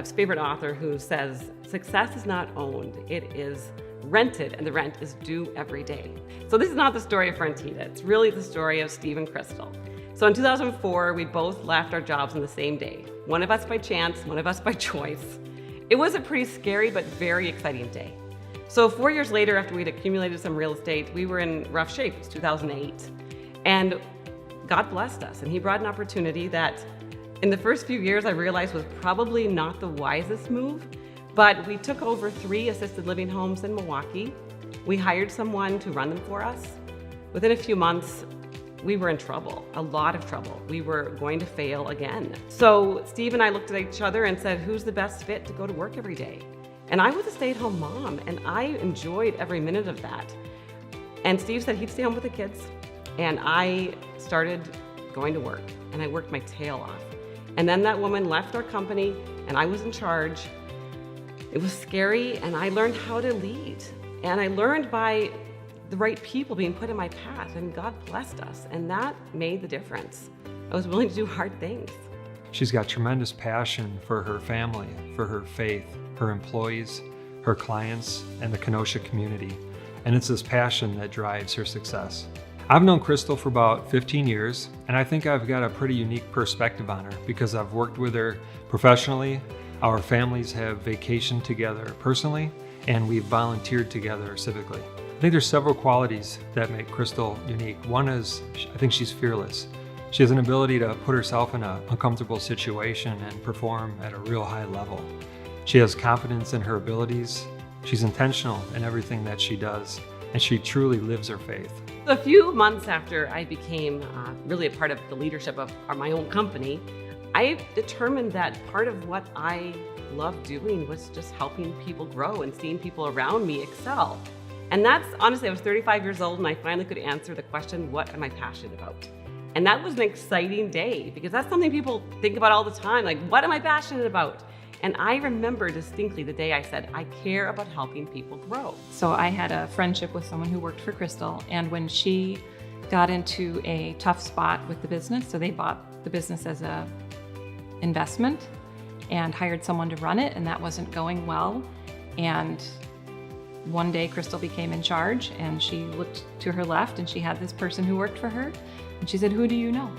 a favorite author who says, success is not owned, it is rented, and the rent is due every day. So this is not the story of Frantita, it's really the story of Steve and Crystal. So in 2004, we both left our jobs on the same day. One of us by chance, one of us by choice. It was a pretty scary but very exciting day. So 4 years later, after we'd accumulated some real estate, we were in rough shape. It was 2008. And God blessed us, and He brought an opportunity that in the first few years I realized was probably not the wisest move, but we took over 3 assisted living homes in Milwaukee. We hired someone to run them for us. Within a few months, we were in trouble, a lot of trouble. We were going to fail again. So Steve and I looked at each other and said, who's the best fit to go to work every day? And I was a stay-at-home mom, and I enjoyed every minute of that. And Steve said he'd stay home with the kids, and I started going to work, and I worked my tail off. And then that woman left our company, and I was in charge. It was scary, and I learned how to lead. And I learned by the right people being put in my path, and God blessed us, and that made the difference. I was willing to do hard things. She's got tremendous passion for her family, for her faith, her employees, her clients, and the Kenosha community. And it's this passion that drives her success. I've known Crystal for about 15 years, and I think I've got a pretty unique perspective on her because I've worked with her professionally. Our families have vacationed together personally, and we've volunteered together civically. I think there's several qualities that make Crystal unique. One is, I think she's fearless. She has an ability to put herself in an uncomfortable situation and perform at a real high level. She has confidence in her abilities. She's intentional in everything that she does, and she truly lives her faith. A few months after I became really a part of the leadership of my own company, I determined that part of what I loved doing was just helping people grow and seeing people around me excel. And that's, honestly, I was 35 years old and I finally could answer the question, what am I passionate about? And that was an exciting day because that's something people think about all the time, like, what am I passionate about? And I remember distinctly the day I said, I care about helping people grow. So I had a friendship with someone who worked for Crystal, and when she got into a tough spot with the business, so they bought the business as a investment and hired someone to run it, and that wasn't going well. And one day Crystal became in charge, and she looked to her left and she had this person who worked for her, and she said, who do you know?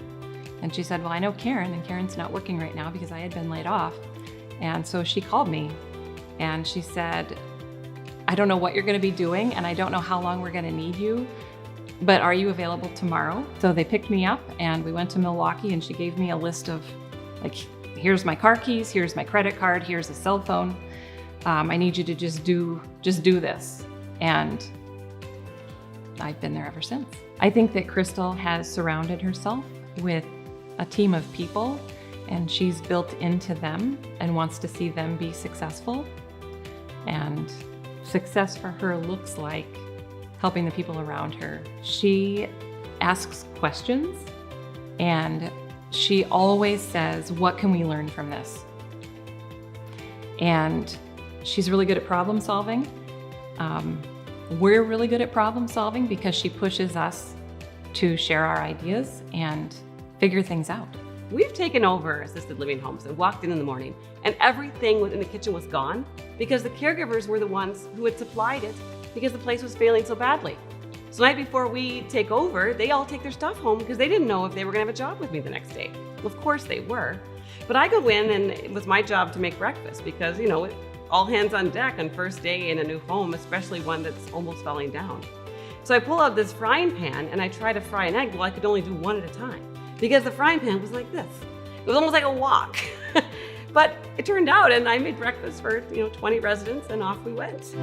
And she said, well, I know Karen, and Karen's not working right now because I had been laid off. And so she called me and she said, I don't know what you're going to be doing, and I don't know how long we're going to need you, but are you available tomorrow? So they picked me up and we went to Milwaukee, and she gave me a list of, like, here's my car keys, here's my credit card, here's a cell phone. I need you to just do this. And I've been there ever since. I think that Crystal has surrounded herself with a team of people, and she's built into them and wants to see them be successful. And success for her looks like helping the people around her. She asks questions, and she always says, what can we learn from this? And she's really good at problem solving. We're really good at problem solving because she pushes us to share our ideas and figure things out. We've taken over assisted living homes and walked in the morning, and everything in the kitchen was gone because the caregivers were the ones who had supplied it because the place was failing so badly. So the night before we take over, they all take their stuff home because they didn't know if they were gonna have a job with me the next day. Well, of course they were. But I go in, and it was my job to make breakfast because, you know, all hands on deck on first day in a new home, especially one that's almost falling down. So I pull out this frying pan and I try to fry an egg. Well, I could only do one at a time because the frying pan was like this. It was almost like a wok. But it turned out, and I made breakfast for 20 residents, and off we went.